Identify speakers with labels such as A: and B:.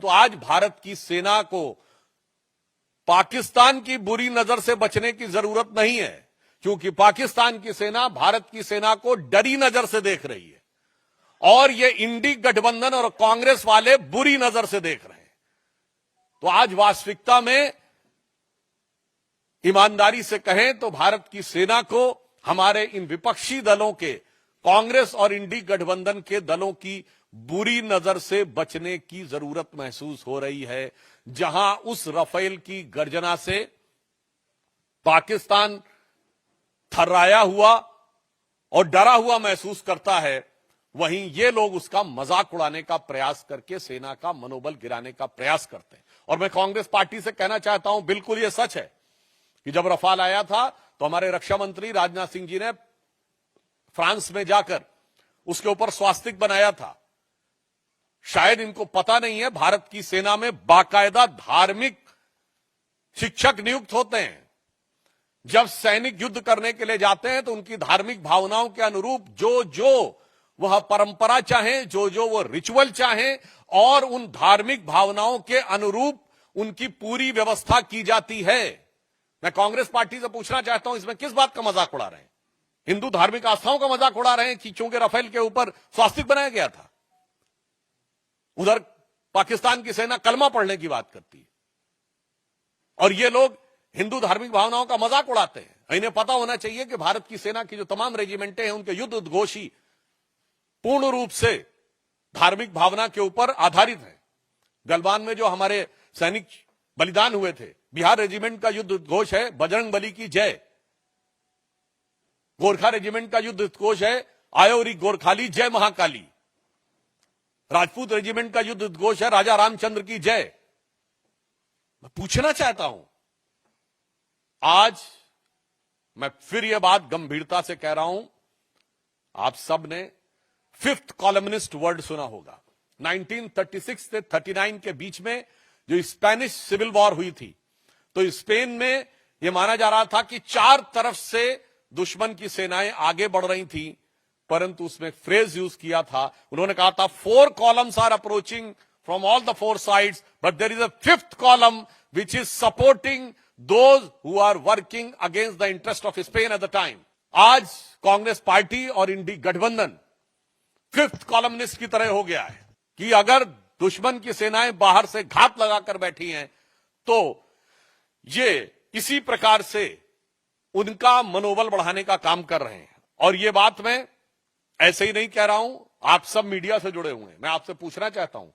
A: परंतु आज भारत की सेना को पाकिस्तान की बुरी नजर से बचने की जरूरत नहीं है, क्योंकि पाकिस्तान की सेना भारत की सेना को डरी नजर से देख रही है और ये इंडी गठबंधन और कांग्रेस वाले बुरी नजर से देख रहे हैं। तो आज वास्तविकता में ईमानदारी से कहें तो भारत की सेना को हमारे इन विपक्षी दलों के, कांग्रेस और इंडी गठबंधन के दलों की बुरी नजर से बचने की जरूरत महसूस हो रही है। जहां उस रफेल की गर्जना से पाकिस्तान थर्राया हुआ और डरा हुआ महसूस करता है, वहीं ये लोग उसका मजाक उड़ाने का प्रयास करके सेना का मनोबल गिराने का प्रयास करते हैं। और मैं कांग्रेस पार्टी से कहना चाहता हूं, बिल्कुल ये सच है कि जब रफाल आया था तो हमारे रक्षा मंत्री राजनाथ सिंह जी ने फ्रांस में जाकर उसके ऊपर स्वास्तिक बनाया था। शायद इनको पता नहीं है, भारत की सेना में बाकायदा धार्मिक शिक्षक नियुक्त होते हैं। जब सैनिक युद्ध करने के लिए जाते हैं तो उनकी धार्मिक भावनाओं के अनुरूप जो वह परंपरा चाहें, जो वो रिचुअल चाहें, और उन धार्मिक भावनाओं के अनुरूप उनकी पूरी व्यवस्था की जाती है। मैं कांग्रेस पार्टी से पूछना चाहता हूं, इसमें किस बात का मजाक उड़ा रहे हैं? हिंदू धार्मिक आस्थाओं का मजाक उड़ा रहे हैं कि चूंकि राफेल के ऊपर स्वास्तिक बनाया गया था। उधर पाकिस्तान की सेना कलमा पढ़ने की बात करती है और ये लोग हिंदू धार्मिक भावनाओं का मजाक उड़ाते हैं। इन्हें पता होना चाहिए कि भारत की सेना की जो तमाम रेजिमेंटें हैं, उनके युद्ध उद्घोष पूर्ण रूप से धार्मिक भावना के ऊपर आधारित है। गलवान में जो हमारे सैनिक बलिदान हुए थे, बिहार रेजिमेंट का युद्ध उद्घोष है बजरंग बली की जय। गोरखा रेजिमेंट का युद्ध उद्घोष है आयोरी गोरखाली जय महाकाली। राजपूत रेजिमेंट का युद्ध उद्घोष है राजा रामचंद्र की जय। मैं पूछना चाहता हूं, आज मैं फिर यह बात गंभीरता से कह रहा हूं, आप सब ने फिफ्थ कॉलमनिस्ट वर्ड सुना होगा। 1936 से 39 के बीच में जो स्पेनिश सिविल वॉर हुई थी, तो स्पेन में यह माना जा रहा था कि चार तरफ से दुश्मन की सेनाएं आगे बढ़ रही थी, परंतु उसमें फ्रेज यूज किया था, उन्होंने कहा था 4 columns are approaching from all the 4 sides, but there is a 5th column which is supporting those who are working against the interest of Spain at the time. आज कांग्रेस पार्टी और इंडी गठबंधन 5th columnist की तरह हो गया है कि अगर दुश्मन की सेनाएं बाहर से घात लगाकर बैठी हैं तो ये इसी प्रकार से उनका मनोबल बढ़ाने का काम कर रहे हैं। और ये बात मैं ऐसे ही नहीं कह रहा हूं, आप सब मीडिया से जुड़े हुए हैं। मैं आपसे पूछना चाहता हूं,